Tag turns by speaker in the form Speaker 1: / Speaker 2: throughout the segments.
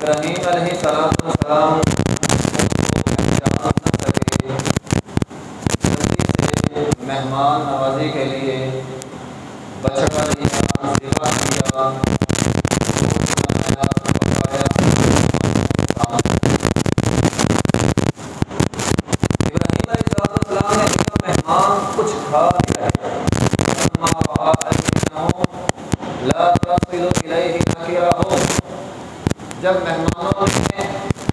Speaker 1: ابراہیم علیہ السلام مہمان نوازی کے لیے بچڑا دیا، ذبح کیا، ابراہیم علیہ السلام نے اپنا مہمان کچھ کھا لیا لا تصل الیہ نکرہم، جب مہمانوں نے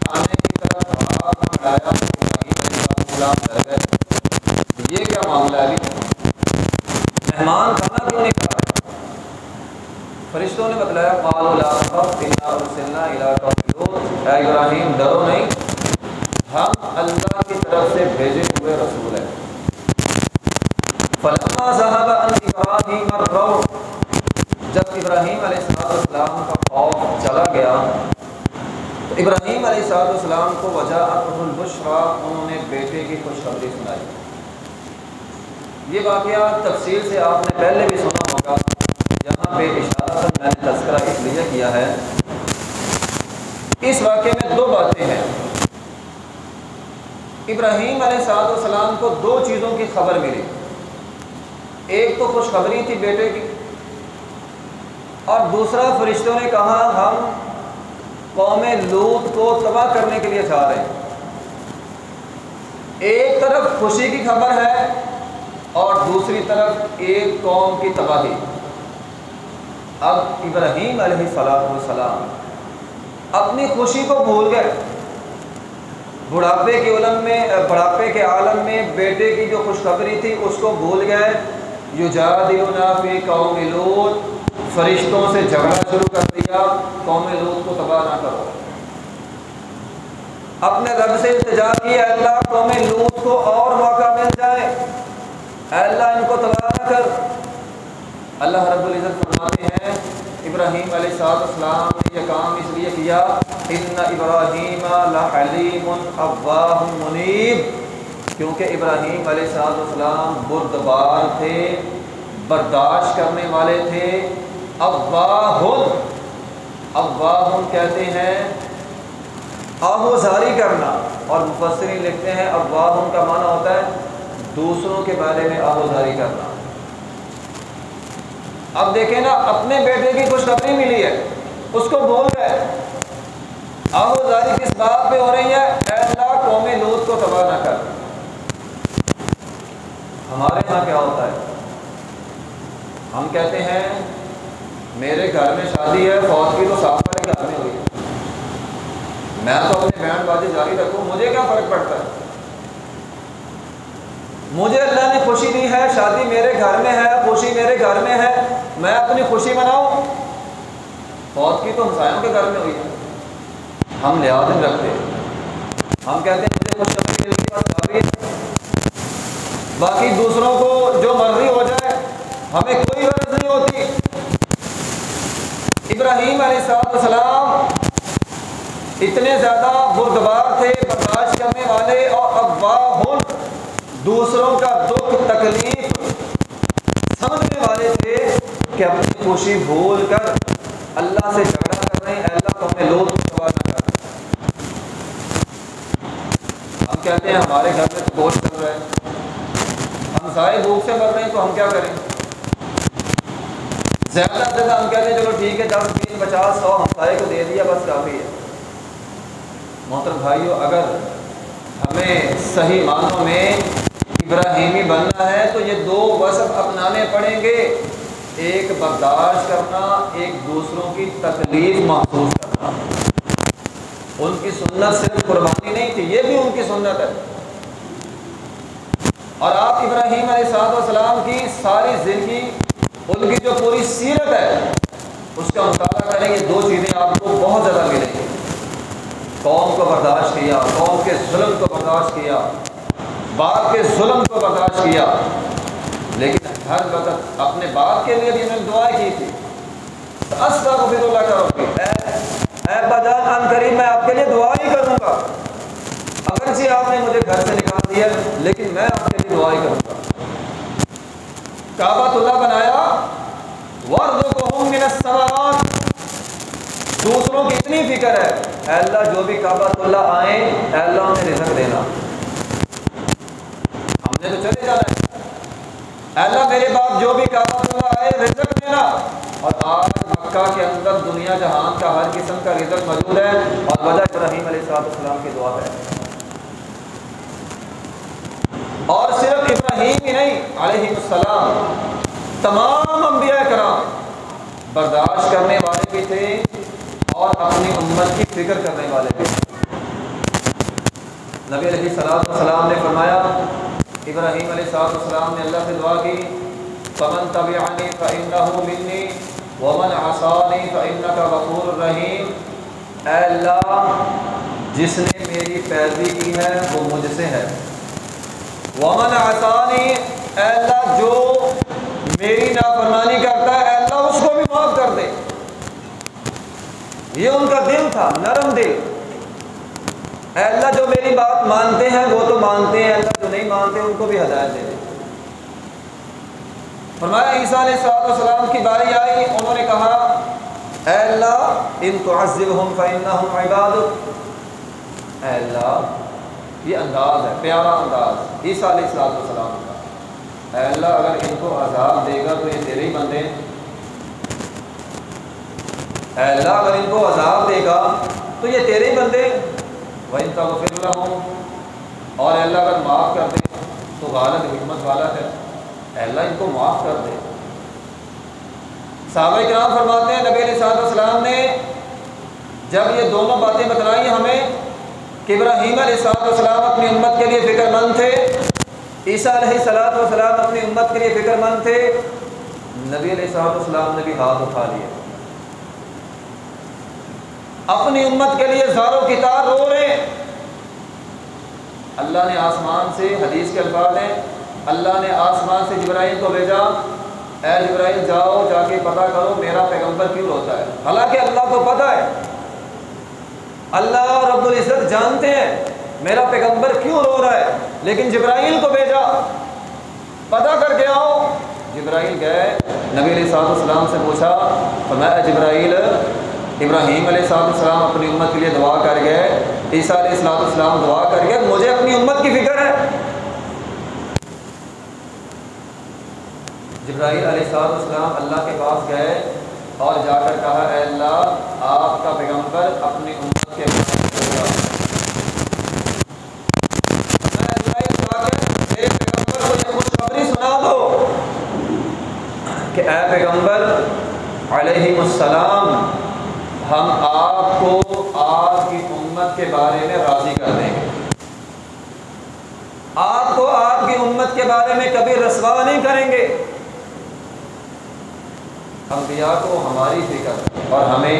Speaker 1: کھانے کی طرف ہاتھ بڑھایا ابراہیم علیہ السلام ڈر گئے، یہ کیا معاملہ ہے؟ مہمان کھانا کیوں نہیں کھا رہے؟ فرشتوں نے بتلایا قالوا لا تخف انا ارسلنا الی قوم لوط، اے ابراہیم ڈرو نہیں، ہم اللہ کی طرف سے بھیجے ہوئے رسول ہیں۔ فلما ذهب عن ابراہیم الروع، جب ابراہیم علیہ السلام کا خوف چلا گیا تو ابراہیم علیہ السلام کو وجاءتہ البشریٰ، انہوں نے بیٹے کی خوشخبری سنائی۔ یہ واقعہ تفصیل سے آپ نے پہلے بھی سنا ہوگا، یہاں پہ اشارہ میں نے تذکرہ اس لیے کیا ہے۔ اس واقعے میں دو باتیں ہیں۔ ابراہیم علیہ السلام کو دو چیزوں کی خبر ملی، ایک تو خوشخبری تھی بیٹے کی، اور دوسرا فرشتوں نے کہا ہم قوم لوط کو تباہ کرنے کے لیے جا رہے ہیں۔ ایک طرف خوشی کی خبر ہے اور دوسری طرف ایک قوم کی تباہی۔ اب ابراہیم علیہ السلام اپنی خوشی کو بھول گئے، بڑھاپے کے عالم میں بیٹے کی جو خوشخبری تھی اس کو بھول گئے۔ یجادلنا فی قوم لوط، فرشتوں سے جھگڑا شروع کر دیا، قوم لوط کو تباہ نہ کرو۔ اپنے رب سے التجا کی، اے اللہ قوم لوط کو اور موقع مل جائے، اے اللہ ان کو تباہ نہ کر۔ اللہ رب العزت فرماتے ہیں ابراہیم علیہ السلام نے یہ کام اس لیے کیا، ان ابراہیم لحلیم اواہ منیب، کیونکہ ابراہیم علیہ السلام بردبار تھے، برداشت کرنے والے تھے۔ اواہ کہتے ہیں آہوزاری کرنا، اور مفسرین لکھتے ہیں اواہ کا معنی ہوتا ہے دوسروں کے بارے میں آہوزاری کرنا۔ اب دیکھیں نا، اپنے بیٹے کی خوشخبری ملی ہے، اس کو بھول گئے۔ آہوزاری کس بات پہ ہو رہی ہے؟ اے اللہ قوم لوط کو تباہ نہ کر۔ ہمارے ہاں کیا ہوتا ہے؟ ہم کہتے ہیں میرے گھر میں شادی ہے، فوت کی تو صاحب والے گھر میں ہوئی ہے، میں تو اپنے بینڈ بازی جاری رکھوں، مجھے کیا فرق پڑتا ہے؟ مجھے اللہ نے خوشی دی ہے، شادی میرے گھر میں ہے، خوشی میرے گھر میں ہے، میں اپنی خوشی مناؤں۔ فوت کی تو ہمسایوں کے گھر میں ہوئی ہے، ہم لحاظ نہیں رکھتے، ہم کہتے ہیں مجھے خوشخبری مل گئی بس کافی ہے، باقی دوسروں کو جو مرضی ہو جائے ہمیں کوئی غرض نہیں ہوتی۔ ابراہیم علیہ السلام اتنے زیادہ بردبار تھے، برداشت کرنے والے، اور اواہ دوسروں کا دکھ تکلیف سمجھنے والے تھے کہ اپنی خوشی بھول کر اللہ سے جھگڑا کر رہے ہیں، اے اللہ قوم لوط کو تباہ نہ کر۔ ہم کہتے ہیں ہمارے گھر میں تو گوشت چل رہا ہے، ہمسائے بھوک سے مر رہے ہیں تو ہم کیا کریں؟ زیادہ سے زیادہ ہم کہتے ہیں چلو ٹھیک ہے 10 20 50 100 ہمسائے کو دے دیا بس کافی ہے۔ محترم بھائیو، اگر ہمیں صحیح معنوں میں ابراہیمی بننا ہے تو یہ دو وصف اپنانے پڑیں گے، ایک برداشت کرنا، ایک دوسروں کی تکلیف محسوس کرنا۔ ان کی سنت صرف قربانی نہیں تھی، یہ بھی ان کی سنت ہے۔ اور آپ ابراہیم علیہ السلام کی ساری زندگی، ان کی جو پوری سیرت ہے اس کا مطالعہ کریں گے، دو چیزیں آپ کو بہت زیادہ ملیں گی۔ قوم کو برداشت کیا، قوم کے ظلم کو برداشت کیا، باپ کے ظلم کو برداشت کیا، لیکن ہر وقت اپنے باپ کے لیے بھی انہوں نے دعائیں کی تھی۔ استغفر اللہ کرو گی، اے ابا جان قریب میں آپ کے لیے دعا ہی کروں گا، اگرچہ آپ نے مجھے گھر سے نکال دیا لیکن میں آپ کے لیے دعا ہی کروں گا۔ کعبۃ اللہ بنایا، وارزقہم من الثمرات، دوسروں کی اتنی فکر ہے، اے اللہ جو بھی کعبہ اللہ آئیں، اے اللہ انہیں رزق دینا، ہم نے تو چلے جانا ہے، اے اللہ میرے باپ جو بھی کعبہ اللہ آئے رزق دینا۔ اور آج مکہ کے اندر دنیا جہان کا ہر قسم کا رزق موجود ہے، اور وجہ ابراہیم علیہ السلام کی دعا ہے۔ اور صرف ابراہیم ہی نہیں علیہ السلام، تمام انبیاء کرام برداشت کرنے والے بھی تھے اور اپنی امت کی فکر کرنے والے بھی تھے۔ نبی علیہ السلام نے فرمایا، ابراہیم علیہ السلام نے اللہ سے دعا کی، فمن تبعنی فإنہ منی ومن عصانی فإنک غفور رحیم، اے اللہ جس نے میری پیروی کی ہے وہ مجھ سے ہے، ومن عصانی، اے اللہ جو میری نافرمانی کرتا ہے اے اللہ اس کو بھی معاف کر دے۔ یہ ان کا دل تھا، نرم دل، اے اللہ جو میری بات مانتے ہیں وہ تو مانتے ہیں، اللہ جو نہیں مانتے ان کو بھی ہدایت دے دے۔ فرمایا عیسیٰ علیہ السلام کی باری آئی، انہوں نے کہا اے اللہ ان تعذبہم فإنہم عبادک، اے اللہ یہ انداز ہے، پیارا انداز عیسیٰ علیہ السلام کا، اے اللہ اگر ان کو عذاب دے گا تو یہ تیرے ہی بندے ہیں، اے اللہ اگر ان کو عذاب دے گا تو یہ تیرے ہی بندے، وَإِن تَغْفِرْ لَهُمْ، اور اے اللہ اگر معاف کر دے تو غالب حکمت والا ہے، اے اللہ ان کو معاف کر دے۔ صحابہ کرام فرماتے ہیں نبی علیہ السلام نے جب یہ دونوں باتیں بتلائیں ہمیں کہ ابراہیم علیہ السلام اپنی امت کے لیے فکر مند تھے، عیسیٰ علیہ السلام اپنی امت کے لیے فکر مند تھے، نبی علیہ السلام نے بھی ہاتھ اٹھا لیے، اپنی امت کے لیے زاروں کی تار رو رہے ہیں۔ اللہ نے آسمان سے، حدیث کے الفاظ ہیں، اللہ نے آسمان سے جبرائیل کو بھیجا، اے جبرائیل جاؤ جا کے پتہ کرو میرا پیغمبر کیوں روتا ہے۔ حالانکہ اللہ کو پتہ ہے، اللہ رب العزت جانتے ہیں میرا پیغمبر کیوں رو رہا ہے، لیکن جبرائیل کو بھیجا پتہ کر کے آؤ۔ جبرائیل گئے، نبی علیہ السلام سے پوچھا، فرمایا جبرائیل ابراہیم علیہ السلام اپنی امت کے لیے دعا کر گئے، عیسیٰ علیہ السلام دعا کر گئے، مجھے اپنی امت کی فکر ہے۔ جبرائیل علیہ السلام اللہ کے پاس گئے اور جا کر کہا اے اللہ آپ کا پیغمبر اپنی امت کے میرے پیغمبر کو یہ خوشخبری سنا دو کہ اے پیغمبر علیہ السلام ہم آپ کو آپ کی امت کے بارے میں راضی کر دیں گے، آپ کو آپ کی امت کے بارے میں کبھی رسوا نہیں کریں گے۔ انبیاء کو ہماری فکر، اور ہمیں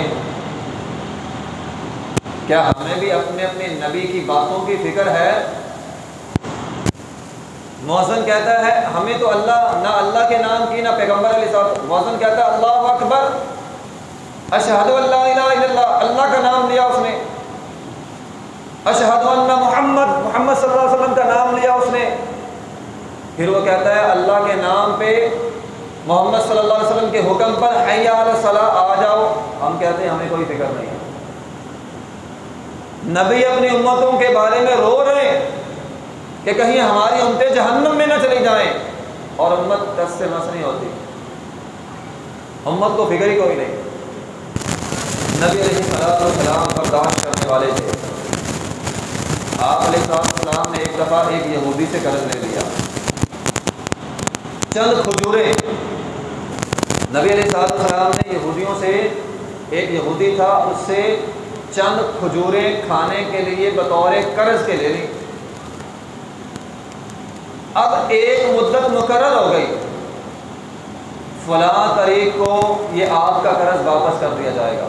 Speaker 1: کیا ہمیں بھی اپنے اپنے نبی کی باتوں کی فکر ہے؟ مؤذن کہتا ہے ہمیں تو اللہ، نہ اللہ کے نام کی نہ پیغمبر علیہ السلام، مؤذن کہتا ہے اللہ اکبر اشہد ان لا الہ الا اللہ، اللہ کا نام لیا اس نے، اشہد ان محمد صلی اللہ علیہ وسلم کا نام لیا اس نے، پھر وہ کہتا ہے اللہ کے نام پہ محمد صلی اللہ علیہ وسلم کے حکم پر حی علی الصلاۃ آ جاؤ، ہم کہتے ہیں ہمیں کوئی فکر نہیں ہے۔ نبی اپنی امتوں کے بارے میں رو رہے ہیں کہ کہیں ہماری امتیں جہنم میں نہ چلی جائیں، اور امت دس سے مس نہیں ہوتی، امت کو فکر ہی کوئی نہیں۔ نبی علیہ السلام برداشت کرنے والے تھے۔ آپ علیہ السلام نے ایک دفعہ ایک یہودی سے قرض لے لیا، چند کھجوریں۔ نبی علیہ السلام نے یہودیوں سے، ایک یہودی تھا اس سے چند کھجوریں کھانے کے لیے بطور قرض کے لے لی۔ اب ایک مدت مقرر ہو گئی، فلاں تاریخ کو یہ آپ کا قرض واپس کر دیا جائے گا۔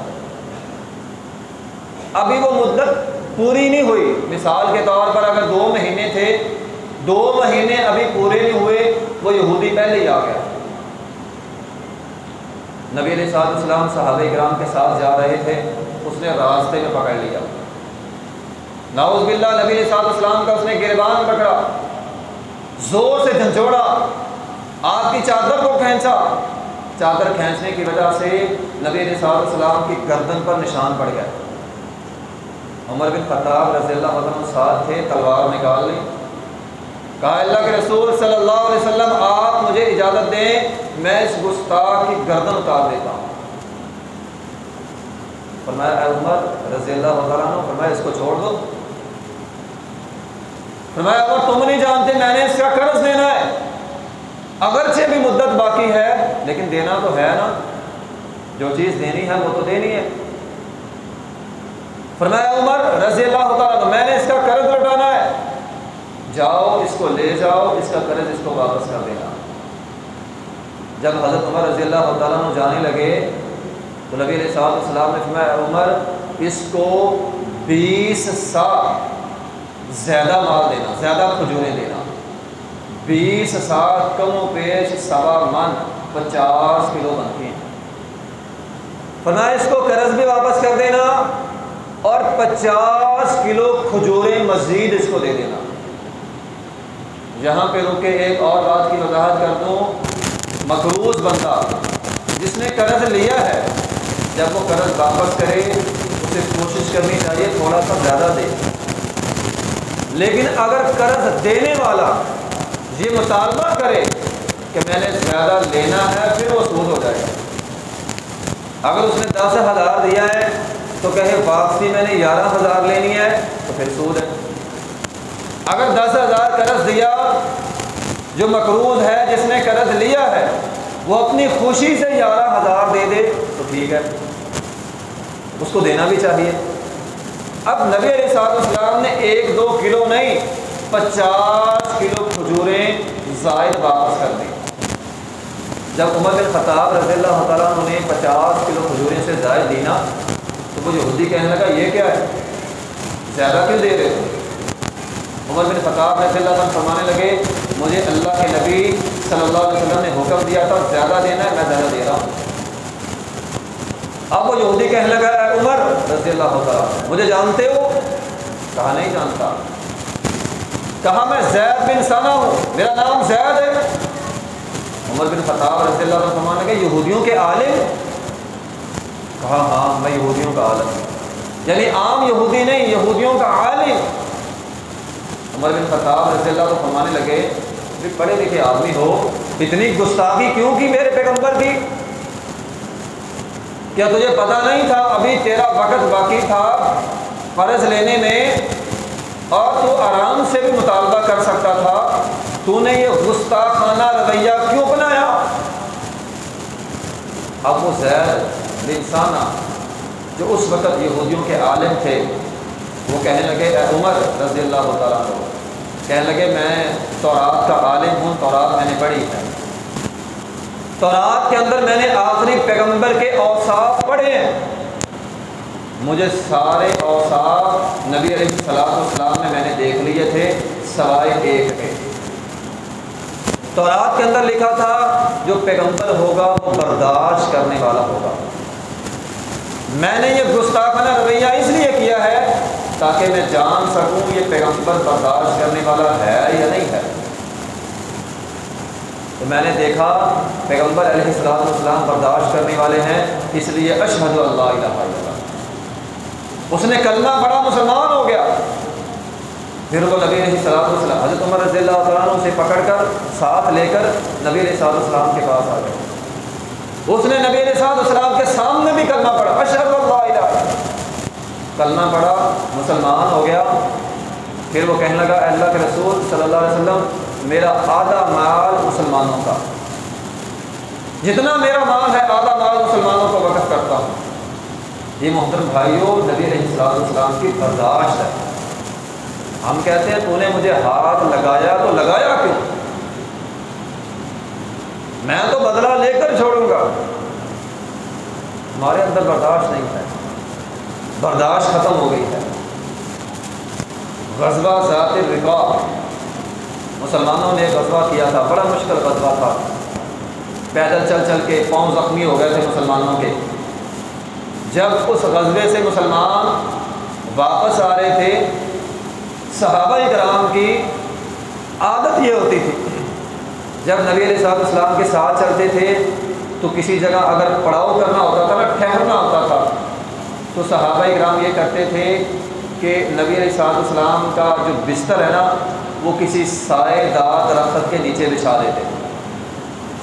Speaker 1: ابھی وہ مدت پوری نہیں ہوئی، مثال کے طور پر اگر 2 مہینے تھے، 2 مہینے ابھی پورے نہیں ہوئے، وہ یہودی پہلے ہی آ گیا۔ نبی علیہ السلام صحابہ کرام کے ساتھ جا رہے تھے، اس نے راستے میں پکڑ لیا، نعوذ باللہ نبی علیہ السلام کا اس نے گریبان پکڑا، زور سے جھنجھوڑا، آپ کی چادر کو کھینچا، چادر کھینچنے کی وجہ سے نبی علیہ السلام کی گردن پر نشان پڑ گیا۔ عمر بن خطاب رضی اللہ عنہ ساتھ تھے، تلوار نکال لی، کہا اللہ کے رسول صلی اللہ علیہ وسلم آپ مجھے اجازت دیں میں اس گستاخ کی گردن اتار دیتا ہوں۔ فرمایا اے عمر رضی اللہ عنہ، فرمایا اس کو چھوڑ دو۔ فرمایا عمر تم نہیں جانتے میں نے اس کا قرض دینا ہے، اگرچہ بھی مدت باقی ہے لیکن دینا تو ہے نا، جو چیز دینی ہے وہ تو دینی ہے۔ فرمایا عمر رضی اللہ تعالیٰ عنہ میں نے اس کا قرض لوٹانا ہے، جاؤ اس کو لے جاؤ، اس کا قرض اس کو واپس کر دینا۔ جب حضرت عمر رضی اللہ تعالیٰ عنہ جانے لگے تو نبی علیہ السلام نے فرمایا عمر اس کو 20 سا زیادہ مال دینا، زیادہ کھجوریں دینا، 20 سا کم و پیش 1.25 من 50 کلو بنتی ہیں۔ فرمایا اس کو قرض بھی واپس کر دینا اور 50 کلو کھجوریں مزید اس کو دے دینا۔ یہاں پہ رک کے ایک اور بات کی وضاحت کر دوں، مقروض بندہ جس نے قرض لیا ہے جب وہ قرض واپس کرے اسے کوشش کرنی چاہیے تھوڑا سا زیادہ دے، لیکن اگر قرض دینے والا یہ مطالبہ کرے کہ میں نے زیادہ لینا ہے پھر وہ سود ہو جائے گا۔ اگر اس نے 10,000 دیا ہے تو کہے واپسی میں نے 11,000 لینی ہے تو پھر سود ہے۔ اگر 10,000 قرض دیا، جو مقروض ہے جس نے قرض لیا ہے وہ اپنی خوشی سے 11,000 دے دے تو ٹھیک ہے، اس کو دینا بھی چاہیے۔ اب نبی علیہ السلام نے 1-2 کلو نہیں 50 کلو کھجوریں زائد واپس کر دی۔ جب عمر بن خطاب رضی اللہ تعالیٰ عنہ نے 50 کلو کھجوریں سے زائد دی نا تو وہ یہودی کہنے لگا یہ کیا ہے، زیادہ کیوں دے رہے ہو؟ عمر بن خطاب رضی اللہ عنہ فرمانے لگے مجھے اللہ کے نبی صلی اللہ علیہ وسلم نے حکم دیا تھا زیادہ دینا ہے، میں زیادہ دے رہا ہوں۔ اب وہ یہودی کہنے لگا اے عمر رضی اللہ تعالیٰ مجھے جانتے ہو؟ کہا نہیں جانتا۔ کہا میں زید بن ثنا ہوں، میرا نام زید ہے۔ عمر بن خطاب رضی اللہ عنہ فرمانے لگے یہودیوں کے عالم؟ کہا ہاں میں یہودیوں کا عالم ہوں، یعنی عام یہودی نہیں، یہودیوں کا عالم۔ عمر بن خطاب رضی اللہ عنہ فرمانے لگے کہ پڑھے لکھے آدمی ہو، اتنی گستاخی کیوں کی میرے پیغمبر کی؟ کیا تجھے پتہ نہیں تھا ابھی تیرا وقت باقی تھا قرض لینے میں اور تو آرام سے بھی مطالبہ کر سکتا تھا، تو نے یہ گستاخانہ رویہ کیوں اپنایا؟ اب وہ زید بن ثنا جو اس وقت یہودیوں کے عالم تھے وہ کہنے لگے اے عمر رضی اللہ تعالیٰ عنہ، کہنے لگے میں تورات کا عالم ہوں، تورات میں نے پڑھی ہے، تورات کے اندر میں نے آخری پیغمبر کے اوصاف پڑھے ہیں، مجھے سارے اوصاف نبی علیہ السلام نے میں نے دیکھ لیے تھے سوائے ایک کے۔ تورات کے اندر لکھا تھا جو پیغمبر ہوگا وہ برداشت کرنے والا ہوگا۔ میں نے یہ گستاخانہ رویہ اس لیے کیا ہے تاکہ میں جان سکوں یہ پیغمبر برداشت کرنے والا ہے یا نہیں ہے۔ تو میں نے دیکھا پیغمبر علیہ السلام برداشت کرنے والے ہیں، اس لیے اشہد اللہ الہ الا اللہ، اس نے کلمہ پڑھا مسلمان ہو گیا۔ پھر وہ نبی علیہ السلام حضرت عمر رضی اللہ تعالیٰ عنہ سے پکڑ کر ساتھ لے کر نبی علیہ السلام کے پاس آ گئے۔ اس نے نبی علیہ السلام کے سامنے بھی کلمہ پڑھا، اشہد اللہ الہ الا اللہ، کلمہ پڑھا مسلمان ہو گیا۔ پھر وہ کہنے لگا اے اللہ کے رسول صلی اللہ علیہ وسلم میرا آدھا مال مسلمانوں کا، جتنا میرا مال ہے آدھا مال مسلمانوں کو وقف کرتا ہوں۔ یہ محترم بھائیوں نبی علیہ السلام کی برداشت ہے۔ ہم کہتے ہیں تو نے مجھے ہاتھ لگایا تو لگایا کیوں، میں تو بدلہ لے کر چھوڑوں گا۔ ہمارے اندر برداشت نہیں ہے، برداشت ختم ہو گئی ہے۔ غزوہ ذات الرقاع مسلمانوں نے غزوہ کیا تھا، بڑا مشکل غزوہ تھا، پیدل چل چل کے پاؤں زخمی ہو گئے تھے مسلمانوں کے۔ جب اس غزوے سے مسلمان واپس آ رہے تھے، صحابہ کرام کی عادت یہ ہوتی تھی جب نبی علیہ السلام کے ساتھ چلتے تھے تو کسی جگہ اگر پڑاؤ کرنا ہوتا تھا نا، ٹھہرنا ہوتا تھا، تو صحابہ کرام یہ کرتے تھے کہ نبی علیہ السلام کا جو بستر ہے نا وہ کسی سائے دار درخت کے نیچے بچھا دیتے،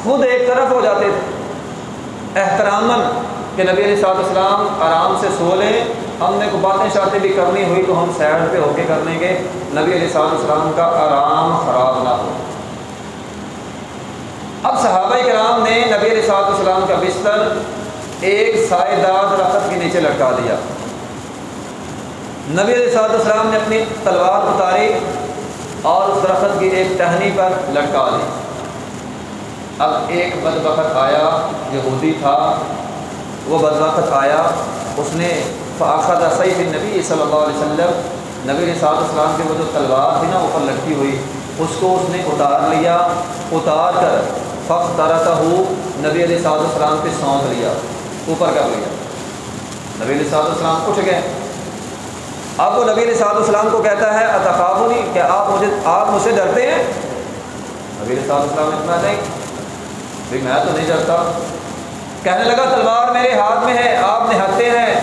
Speaker 1: خود ایک طرف ہو جاتے تھے احتراماً کہ نبی علیہ السلام آرام سے سو لیں، ہم نے کو باتیں شاتیں بھی کرنی ہوئی تو ہم سائڈ پہ ہو کے کر لیں گے، نبی علیہ السلام کا آرام خراب نہ ہو۔ اب صحابہ کرام نے نبی علیہ السلام کا بستر ایک سائے دار درخت کے نیچے لٹکا دیا۔ نبی علیہ السلام نے اپنی تلوار اتاری اور اس درخت کی ایک ٹہنی پر لٹکا دی۔ اب ایک بدبخت آیا، یہودی تھا، وہ بدبخت آیا، اس نے فاخذ سیف النبی صلی اللہ علیہ وسلم، نبی علیہ السلام کی وہ جو تلوار تھی نا اوپر لٹکی ہوئی، اس کو اس نے اتار لیا، اتار کر فاخترتہ، نبی علیہ السلام پہ سونپ لیا، اوپر کر لیا۔ نبی علیہ السلام اٹھ گئے۔ اب وہ نبی علیہ السلام کو کہتا ہے اتخافونی، کیا آپ مجھ سے ڈرتے ہیں؟ نبی علیہ السلام نے کہا نہیں بھائی میں تو نہیں ڈرتا۔ کہنے لگا تلوار میرے ہاتھ میں ہے، آپ نہتے ہیں،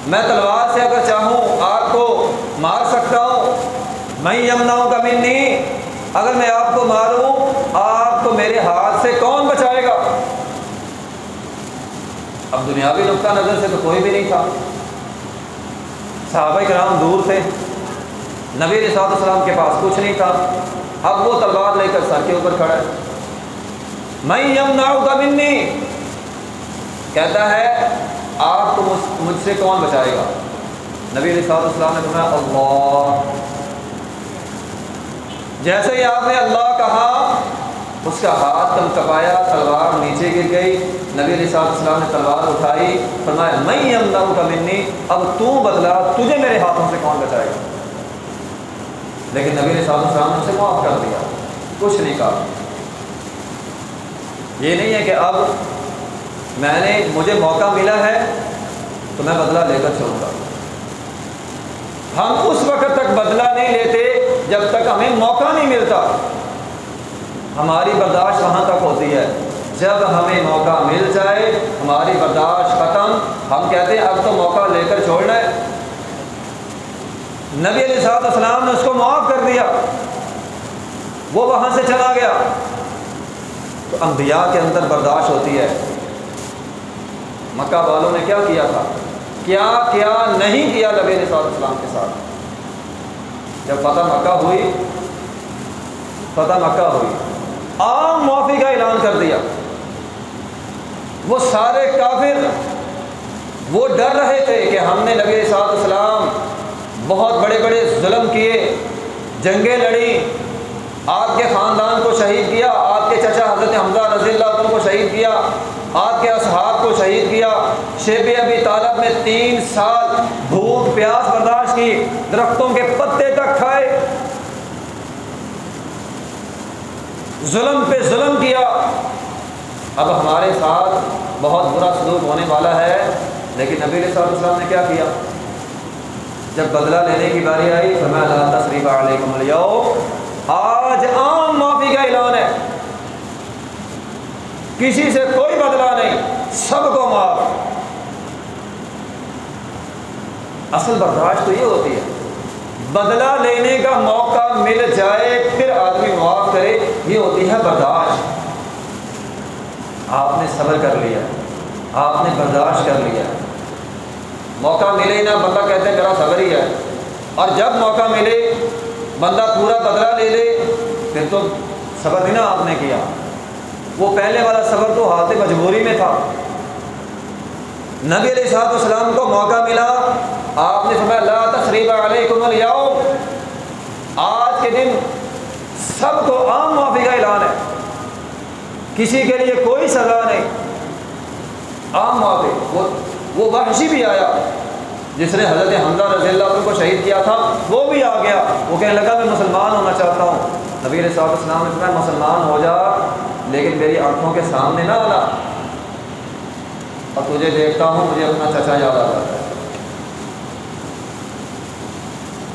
Speaker 1: میں تلوار سے اگر چاہوں آپ کو مار سکتا ہوں، میں یمنعک کا منی، اگر میں آپ کو ماروں آپ کو میرے ہاتھ سے کون بچائے گا؟ اب دنیاوی نقطہ نظر سے تو کوئی بھی نہیں تھا، صحابہ کرام دور تھے، نبی علیہ السلام کے پاس کچھ نہیں تھا، اب وہ تلوار لے کر سر کے اوپر کھڑا ہے۔ میں یمنعک منی، کہتا ہے آپ کو مجھ سے کون بچائے گا؟ نبی علیہ السلام نے فرمایا اللہ۔ جیسے ہی آپ نے اللہ کہا اس کا ہاتھ کپایا، تلوار نیچے گر گئی، نبی علیہ السلام نے تلوار اٹھائی، فرمایا میں یمنعک منی، اب تو بدلا، تجھے میرے ہاتھوں سے کون بچائے گا؟ لیکن نبی علیہ السلام نے اسے معاف کر دیا، کچھ نہیں کہا۔ یہ نہیں ہے کہ اب مجھے موقع ملا ہے تو میں بدلہ لے کر چلوں گا۔ ہم اس وقت تک بدلہ نہیں لیتے جب تک ہمیں موقع نہیں ملتا، ہماری برداشت وہاں تک ہوتی ہے، جب ہمیں موقع مل جائے ہماری برداشت ختم، ہم کہتے ہیں اب تو موقع لے کر چھوڑنا ہے۔ نبی علیہ السلام نے اس کو معاف کر دیا، وہ وہاں سے چلا گیا۔ تو انبیاء کے اندر برداشت ہوتی ہے۔ مکہ والوں نے کیا کیا تھا، کیا کیا نہیں کیا نبی علیہ السلام کے ساتھ؟ جب فتح مکہ ہوئی عام معافی کا اعلان کر دیا۔ وہ سارے کافر وہ ڈر رہے تھے کہ ہم نے نبی علیہ السلام بہت بڑے بڑے ظلم کیے، جنگیں لڑی، آپ کے خاندان کو شہید کیا، آپ کے چچا حضرت حمزہ رضی اللہ عنہ کو شہید کیا، آپ کے اصحاب کو شہید کیا، شیب ابی طالب نے 3 سال بھوک پیاس برداشت کی، درختوں کے پتے تک کھائے، ظلم پہ ظلم کیا، اب ہمارے ساتھ بہت برا سلوک ہونے والا ہے۔ لیکن نبی علیہ السلام نے کیا کیا؟ جب بدلہ لینے کی باری آئی فرمایا لا تثریب علیکم اليوم، آج عام معافی کا اعلان ہے، کسی سے کوئی بدلہ نہیں، سب کو معاف۔ اصل برداشت تو یہ ہوتی ہے، بدلہ لینے کا موقع مل جائے پھر آدمی معاف کرے، یہ ہوتی ہے برداشت۔ آپ نے صبر کر لیا، آپ نے برداشت کر لیا، موقع ملے نہ بندہ کہتے ہیں میرا صبر ہی ہے، اور جب موقع ملے بندہ پورا بدلہ لے لے پھر تو صبر نہیں نا آپ نے کیا۔ وہ پہلے والا صبر تو حالت مجبوری میں تھا۔ نبی علیہ السلام کو موقع ملا، آپ نے فرمایا لا تثریب علیکم اليوم، آج کے دن سب کو عام معافی کا اعلان ہے، کسی کے لیے کوئی سزا نہیں، عام معافی۔ وہ وحشی بھی آیا جس نے حضرت حمزہ رضی اللہ عنہ کو شہید کیا تھا، وہ بھی آ گیا، وہ کہنے لگا میں مسلمان ہونا چاہتا ہوں۔ نبی علیہ السلام نے فرمایا مسلمان ہو جا لیکن میری آنکھوں کے سامنے نہ آنا، اور تجھے دیکھتا ہوں مجھے اپنا چچا یاد آ جاتا ہے۔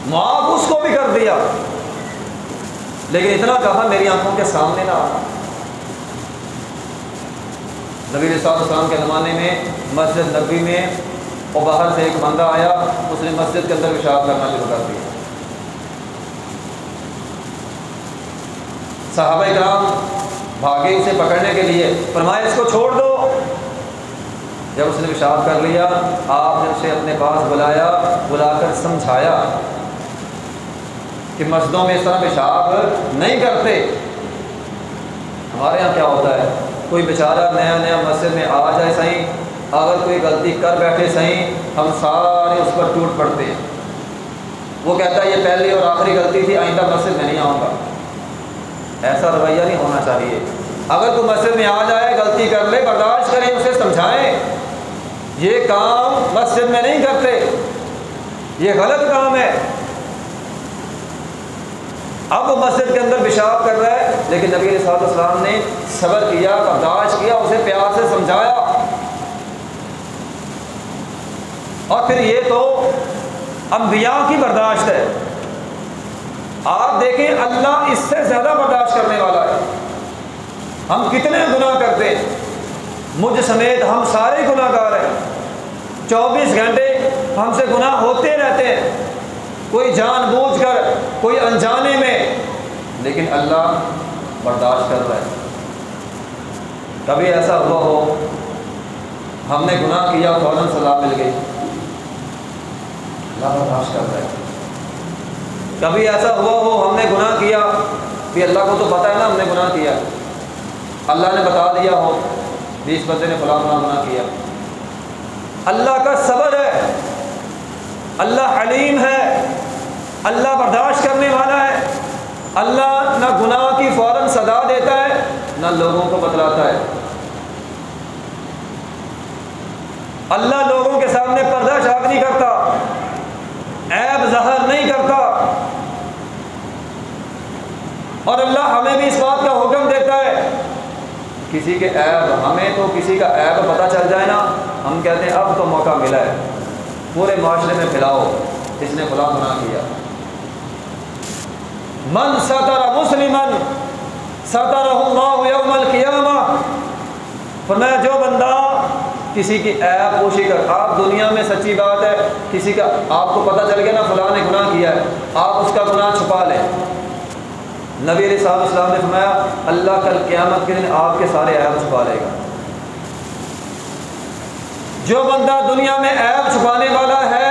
Speaker 1: معاف اس کو بھی کر دیا لیکن اتنا کہا میری آنکھوں کے سامنے نہ آنا۔ نبی علیہ السلام کے زمانے میں مسجد نبوی میں اور باہر سے ایک بندہ آیا، اس نے مسجد کے اندر پیشاب کرنا شروع کر دیا۔ صحابہ کرام بھاگے اسے پکڑنے کے لیے، فرمایا اس کو چھوڑ دو۔ جب اس نے پیشاب کر لیا، آپ نے اسے اپنے پاس بلا کر سمجھایا کہ مسجدوں میں اس طرح پیشاب نہیں کرتے۔ ہمارے یہاں کیا ہوتا ہے، کوئی بیچارہ نیا مسجد میں آ جائے صحیح، اگر کوئی غلطی کر بیٹھے صحیح، ہم سارے اس پر ٹوٹ پڑتے ہیں۔ وہ کہتا ہے یہ پہلی اور آخری غلطی تھی، آئندہ مسجد میں نہیں آؤں گا۔ ایسا رویہ نہیں ہونا چاہیے۔ اگر کوئی مسجد میں آ جائے، غلطی کر لے، برداشت کریں، اسے سمجھائیں یہ کام مسجد میں نہیں کرتے، یہ غلط کام ہے۔ اب وہ مسجد کے اندر پیشاب کر رہا ہے، لیکن نبی علیہ السلام نے صبر کیا، برداشت کیا، اسے پیار سے سمجھایا۔ اور پھر یہ تو انبیاء کی برداشت ہے، آپ دیکھیں اللہ اس سے زیادہ برداشت کرنے والا ہے۔ ہم کتنے گناہ کرتے ہیں، مجھ سمیت ہم سارے گناہ گار ہیں، 24 گھنٹے ہم سے گناہ ہوتے رہتے ہیں، کوئی جان بوجھ کر، کوئی انجانے میں، لیکن اللہ برداشت کر رہا ہے۔ کبھی ایسا ہوا ہو ہم نے گناہ کیا، فوراً سزا مل گئی، اللہ برداشت کر رہا ہے۔ کبھی ایسا ہوا ہو ہم نے گناہ کیا، بھی اللہ کو تو پتہ ہے نا ہم نے گناہ کیا، اللہ نے بتا دیا ہو بھی اس بندے نے فلاں گناہ کیا۔ اللہ کا صبر ہے، اللہ حلیم ہے، اللہ برداشت کرنے والا ہے۔ اللہ نہ گناہ کی فوراً سزا دیتا ہے، نہ لوگوں کو بتلاتا ہے۔ اللہ لوگوں کے سامنے پردہ چاک نہیں کرتا، عیب ظاہر نہیں کرتا، اور اللہ ہمیں بھی اس بات کا حکم دیتا ہے کسی کے عیب، ہمیں تو کسی کا عیب پتہ چل جائے نا، ہم کہتے ہیں اب تو موقع ملا ہے، پورے معاشرے میں پھیلاؤ اس نے فلاں گناہ کیا۔ من ستر مسلما سترہ اللہ یوم القیامہ، فرمایا جو بندہ کسی کی عیب پوشی کر، آپ دنیا میں سچی بات ہے کسی کا آپ کو پتہ چل گیا نا فلاں نے گناہ کیا ہے، آپ اس کا گناہ چھپا لیں، نبی علیہ السلام نے فرمایا اللہ کل قیامت کے دن آپ کے سارے عیب چھپا لے گا۔ جو بندہ دنیا میں عیب چھپانے والا ہے،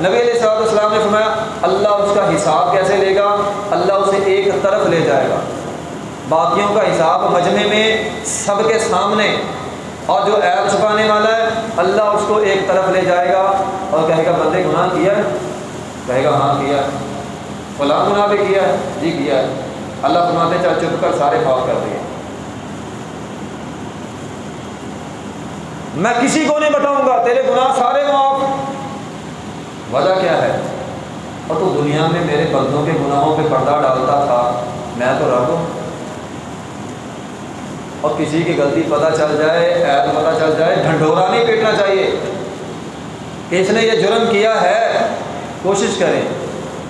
Speaker 1: نبی علیہ السلام نے فرمایا اللہ اس کا حساب کیسے لے گا، اللہ اسے ایک طرف لے جائے گا، باقیوں کا حساب مجمع میں سب کے سامنے، اور جو عیب چھپانے والا ہے اللہ اس کو ایک طرف لے جائے گا اور کہے گا بندے گناہ کیا ہے، کہے گا ہاں کیا ہے، فلاں گناہ بھی کیا ہے، جی کیا ہے، اللہ فرماتے چل چپ کر سارے معاف کر دیے، میں کسی کو نہیں بتاؤں گا، تیرے گناہ سارے معاف۔ وجہ کیا ہے، اور تو دنیا میں میرے بندوں کے گناہوں پہ پردہ ڈالتا تھا، میں تو رب ہوں، اور کسی کی غلطی پتہ چل جائے، عیب پتہ چل جائے، ڈھنڈورا نہیں پیٹنا چاہیے کہ اس نے یہ جرم کیا ہے، کوشش کریں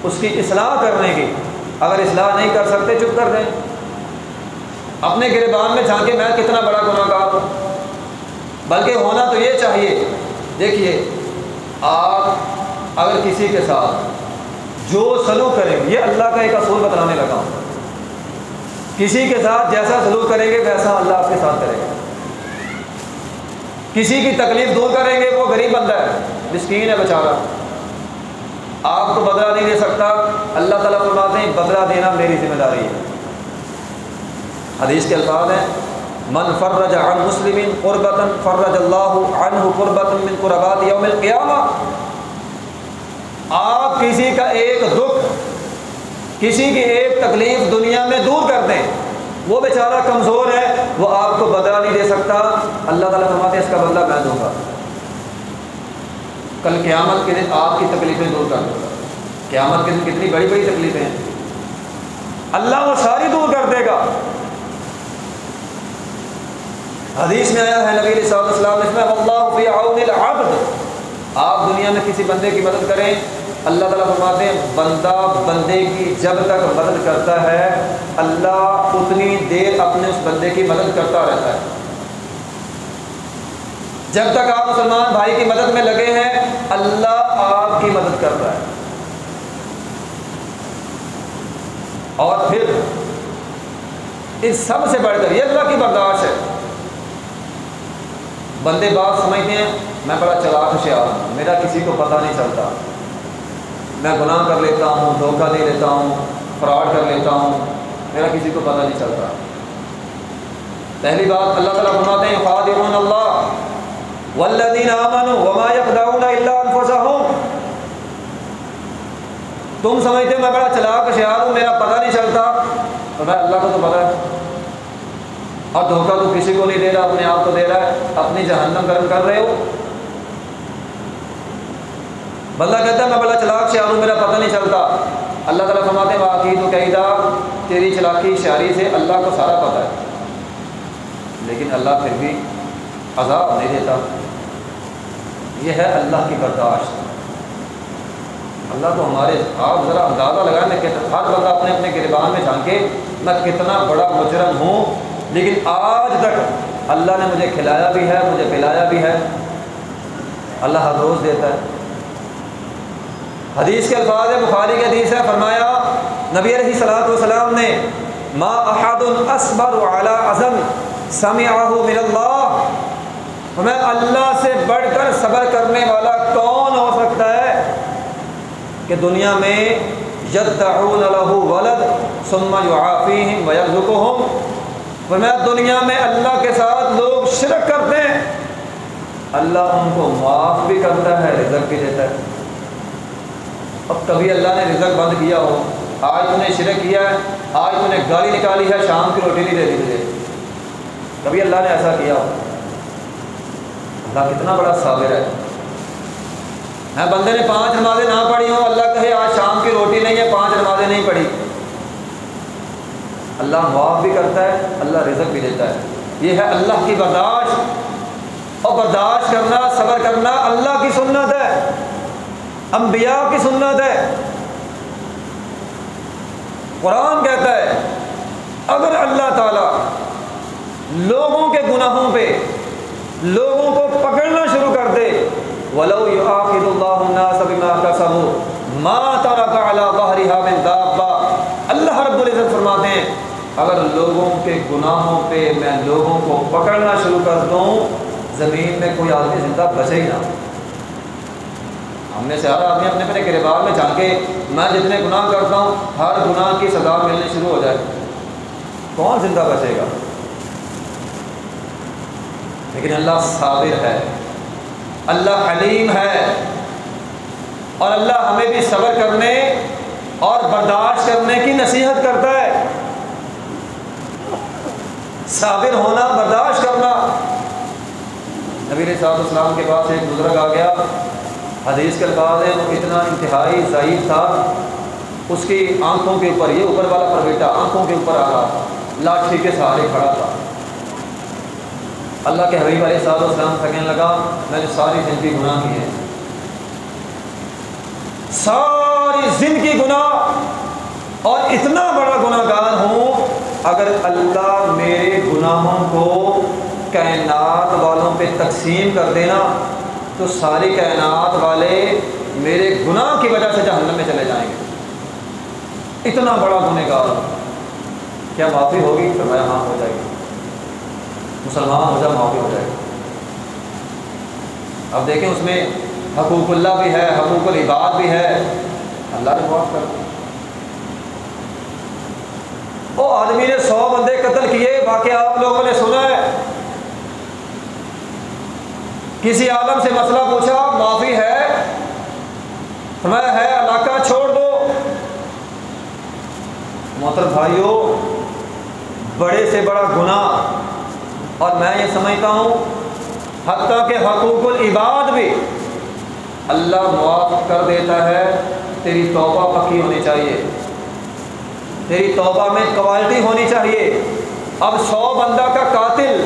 Speaker 1: اس کی اصلاح کرنے کی، اگر اصلاح نہیں کر سکتے چپ کر دیں، اپنے گریبان میں جھانکے میں کتنا بڑا گناہ گار ہوں، بلکہ ہونا تو یہ چاہیے، دیکھیے آپ اگر کسی کے ساتھ جو سلوک کریں گے، یہ اللہ کا ایک اصول بتلانے لگا ہوں، کسی کے ساتھ جیسا سلوک کریں گے ویسا اللہ آپ کے ساتھ کرے گا، کسی کی تکلیف دور کریں گے، وہ غریب بندہ ہے، مسکین ہے بیچارہ، آپ کو بدلہ نہیں دے سکتا، اللہ تعالیٰ فرماتے ہیں بدلہ دینا میری ذمہ داری ہے۔ حدیث کے الفاظ ہیں من فرج عن مسلم قربۃ فرج اللہ عنہ قربۃ من قربات یوم القیامہ، آپ کسی کا ایک دکھ، کسی کی ایک تکلیف دنیا میں دور کر دیں، وہ بیچارہ کمزور ہے، وہ آپ کو بدلہ نہیں دے سکتا، اللہ تعالیٰ فرماتے ہیں اس کا بدلہ میں دوں گا، کل قیامت کے دن آپ کی تکلیفیں دور کر دوں گا۔ قیامت کے دن کتنی بڑی بڑی تکلیفیں ہیں، اللہ وہ ساری دور کر دے گا۔ حدیث میں آیا ہے نبی علیہ السلام نے فرمایا واللہ فی عون العبد، آپ دنیا میں کسی بندے کی مدد کریں، اللہ تعالیٰ فرماتے ہیں بندہ بندے کی جب تک مدد کرتا ہے اللہ اتنی دیر اپنے اس بندے کی مدد کرتا رہتا ہے۔ جب تک آپ مسلمان بھائی کی مدد میں لگے ہیں اللہ آپ کی مدد کر رہا ہے. اور پھر اس سب سے بڑھ کر یہ اللہ کی برداشت ہے. بندے بات سمجھتے ہیں میں بڑا چلاک ہوشیار ہوں، میرا کسی کو پتہ نہیں چلتا، میں گناہ کر لیتا ہوں، دھوکہ دے لیتا ہوں، فراڈ کر لیتا ہوں، میرا کسی کو پتہ نہیں چلتا. پہلی بات اللہ تعالیٰ فرماتے ہیں یخادعون اللہ والذین آمنوا وما یخدعون الا انفسهم. تم سمجھتے ہو میں بڑا چلاک ہوشیار ہوں، میرا پتہ نہیں چلتا، تو میں اللہ کو تو پتہ ہے. اور دھوکہ تو کسی کو نہیں دے رہا، اپنے آپ کو دے رہا ہے، اپنی جہنم گرم کر رہے ہو. بندہ کہتا ہے میں بڑا چلاک ہوشیار ہوں، میرا پتہ نہیں چلتا. اللہ تعالیٰ فرماتے ہیں واقعی قیدا، تیری چلاکی ہوشیاری سے اللہ کو سارا پتہ ہے، لیکن اللہ پھر بھی عذاب نہیں دیتا. یہ ہے اللہ کی برداشت. اللہ تو ہمارے، آپ ذرا اندازہ لگائیں میں ہر بندہ اپنے اپنے گریبان میں جھانکے میں کتنا بڑا مجرم ہوں، لیکن آج تک اللہ نے مجھے کھلایا بھی ہے، مجھے پلایا بھی ہے. اللہ ہر روز دیتا ہے. حدیث کے الفاظ ہے، بخاری کی حدیث ہے، فرمایا نبی علیہ الصلوۃ والسلام نے ما احد اصبر علی اذن سمعہ من اللہ. ہمیں اللہ سے بڑھ کر صبر کرنے والا کون ہو سکتا ہے کہ دنیا میں یدعون لہ ولد ثم یعافیہم ویرزقہم. فرمایا دنیا میں اللہ کے ساتھ لوگ شرک کرتے ہیں، اللہ ان کو معاف بھی کرتا ہے، رزق بھی دیتا ہے. اب کبھی اللہ نے رزق بند کیا ہو، آج تو نے شرک کیا ہے، آج تو نے گالی نکالی ہے، شام کی روٹی نہیں دے دی مجھے، کبھی اللہ نے ایسا کیا ہو؟ اللہ کتنا بڑا صابر ہے. بندے نے 5 نمازیں نہ پڑھی ہوں، اللہ کہے آج شام کی روٹی نہیں ہے، 5 نمازیں نہیں پڑھی، اللہ معاف بھی کرتا ہے، اللہ رزق بھی دیتا ہے. یہ ہے اللہ کی برداشت. اور برداشت کرنا، صبر کرنا اللہ کی سنت ہے، انبیاء کی سنت ہے. قرآن کہتا ہے اگر اللہ تعالیٰ لوگوں کے گناہوں پہ لوگوں کو پکڑنا شروع کر دے، وَلَوْ يُؤَاخِذُ اللَّهُ النَّاسَ بِمَا كَسَبُوا مَا تَرَكَ عَلَى ظَهْرِهَا مِن دَابَّةٍ. اللہ رب العزت فرماتے ہیں اگر لوگوں کے گناہوں پہ میں لوگوں کو پکڑنا شروع کر دوں، زمین میں کوئی آدمی زندہ بچے ہی نہ. ہم نے سے ہر آدمی اپنے اپنے گریبان میں جھانکے میں جتنے گناہ کرتا ہوں ہر گناہ کی سزا ملنے شروع ہو جائے، کون زندہ بچے گا؟ لیکن اللہ صابر ہے، اللہ حلیم ہے، اور اللہ ہمیں بھی صبر کرنے اور برداشت کرنے کی نصیحت کرتا ہے. صابر ہونا، برداشت کرنا. نبی علیہ الصلوۃ والسلام کے پاس ایک بزرگ آ گیا، حدیث کے الفاظ ہے وہ اتنا انتہائی ضعیف تھا، اس کی آنکھوں کے اوپر، یہ اوپر والا پر بیٹا آنکھوں کے اوپر آ رہا تھا، لاٹھی کے سہارے کھڑا تھا. اللہ کے حبیب علیہ الصلوۃ والسلام کہنے لگا میں نے ساری زندگی گناہ کی ہے، ساری زندگی گناہ، اور اتنا بڑا گناہ گار ہوں اگر اللہ میرے گناہوں کو کائنات والوں پہ تقسیم کر دینا تو ساری کائنات والے میرے گناہ کی وجہ سے جہنم میں چلے جائیں گے. اتنا بڑا گنہ گار، کیا معافی ہوگی؟ فرمایا ہاں ہو جائے گی. مسلمان ہو جا، معافی ہو جائے گی. اب دیکھیں اس میں حقوق اللہ بھی ہے، حقوق العباد بھی ہے، اللہ نے معاف کر دیا. وہ آدمی نے 100 بندے قتل کیے، واقعہ آپ لوگوں نے سنا ہے. کسی عالم سے مسئلہ پوچھا، معافی ہے؟ فرمایا ہے، علاقہ چھوڑ دو. محترم بھائیو، بڑے سے بڑا گناہ، اور میں یہ سمجھتا ہوں حتیٰ کہ حقوق العباد بھی اللہ معاف کر دیتا ہے. تیری توبہ پکی ہونی چاہیے، تیری توبہ میں کوالٹی ہونی چاہیے. اب 100 بندہ کا قاتل،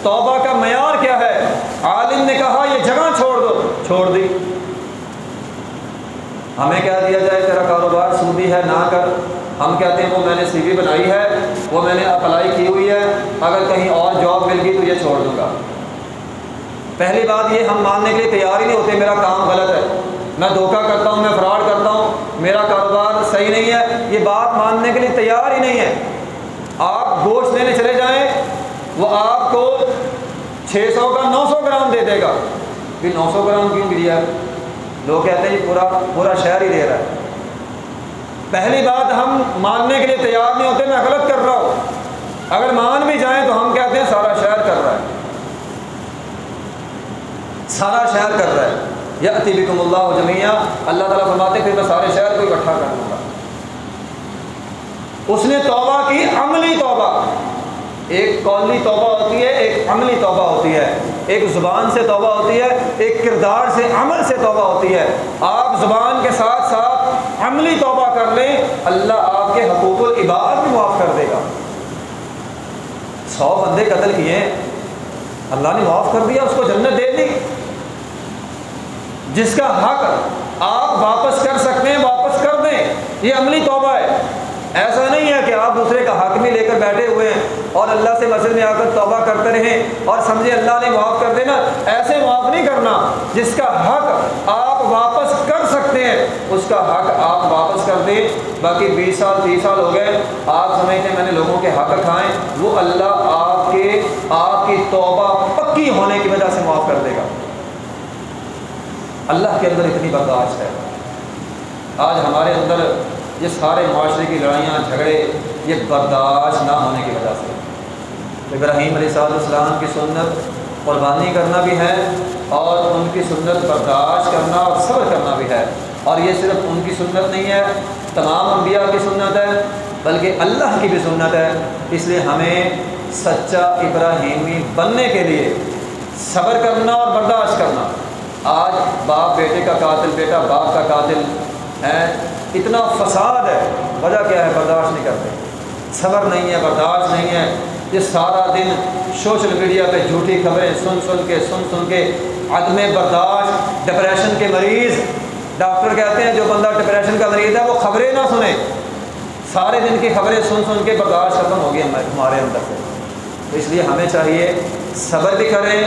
Speaker 1: توبہ کا معیار کیا ہے؟ عالم نے کہا یہ جگہ چھوڑ دو، چھوڑ دی. ہمیں کہہ دیا جائے تیرا کاروبار سودی ہے نہ کر، ہم کہتے ہیں وہ میں نے سی وی بنائی ہے، وہ میں نے اپلائی کی ہوئی ہے، اگر کہیں اور جاب مل گئی تو یہ چھوڑ دوں گا. پہلی بات یہ ہم ماننے کے لیے تیار ہی نہیں ہوتے میرا کام غلط ہے، میں دھوکہ کرتا ہوں، میں فراڈ کرتا ہوں، میرا کاروبار صحیح نہیں ہے، یہ بات ماننے کے لیے تیار ہی نہیں ہے۔ آپ گوشت لینے چلے جائیں، وہ آپ کو 600 کا 900 گرام دے دے گا، بھی 900 گرام کیوں دیا؟ لوگ کہتے ہیں پورا شہر ہی دے رہا ہے۔ پہلی بات ہم ماننے کے لیے تیار نہیں ہوتے میں غلط کر رہا ہوں، اگر مان بھی جائیں تو ہم کہتے ہیں سارا شہر کر رہا ہے، سارا شہر کر رہا ہے۔ یأتی بکم اللہ جمیعا، اللہ تعالیٰ فرماتے ہیں پھر میں سارے شہر کو اکٹھا کر دوں گا۔ اس نے توبہ کی، عملی توبہ، ایک قولی توبہ ہوتی ہے، ایک عملی توبہ ہوتی ہے، ایک زبان سے توبہ ہوتی ہے، ایک کردار سے عمل سے توبہ ہوتی ہے۔ آپ زبان کے ساتھ ساتھ عملی توبہ کر لیں، اللہ آپ کے حقوق العباد بھی معاف کر دے گا۔ 100 بندے قتل کیے، اللہ نے معاف کر دیا، اس کو جنت دے دی۔ جس کا حق آپ واپس کر سکتے ہیں واپس کر دیں، یہ عملی توبہ ہے۔ ایسا نہیں ہے کہ آپ دوسرے کا حق بھی لے کر بیٹھے ہوئے ہیں اور اللہ سے مسجد میں آ کر توبہ کرتے رہیں اور سمجھے اللہ نے معاف کر دینا، ایسے معاف نہیں کرنا۔ جس کا حق آپ واپس کر سکتے ہیں اس کا حق آپ واپس کر دیں۔ باقی 20 سال 30 سال ہو گئے، آپ سمجھتے ہیں میں نے لوگوں کے حق کھائیں، وہ اللہ آپ کی توبہ پکی ہونے کی وجہ سے معاف کر دے گا۔ اللہ کے اندر اتنی برداشت ہے۔ آج ہمارے اندر یہ سارے معاشرے کی لڑائیاں جھگڑے یہ برداشت نہ ہونے کی وجہ سے۔ ابراہیم علیہ السلام کی سنت قربانی کرنا بھی ہے اور ان کی سنت برداشت کرنا اور صبر کرنا بھی ہے، اور یہ صرف ان کی سنت نہیں ہے، تمام انبیاء کی سنت ہے، بلکہ اللہ کی بھی سنت ہے۔ اس لیے ہمیں سچا ابراہیمی بننے کے لیے صبر کرنا اور برداشت کرنا۔ آج باپ بیٹے کا قاتل، بیٹا باپ کا قاتل ہے، اتنا فساد ہے، وجہ کیا ہے؟ برداشت نہیں کرتے، صبر نہیں ہے، برداشت نہیں ہے۔ یہ سارا دن سوشل میڈیا پہ جھوٹی خبریں سن کے عدم برداشت، ڈپریشن کے مریض، ڈاکٹر کہتے ہیں جو بندہ ڈپریشن کا مریض ہے وہ خبریں نہ سنے، سارے دن کی خبریں سن کے برداشت ختم ہو گئی ہمارے اندر سے۔ تو اس لیے ہمیں چاہیے صبر بھی کریں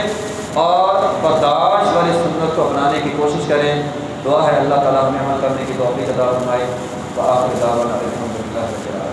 Speaker 1: اور برداشت والی سنت کو اپنانے کی کوشش کریں۔ دعا ہے اللہ تعالیٰ ہمیں عمل کرنے کی توفیق عطا فرمائے۔ وآخر دعوانا الحمدللہ رب العالمین۔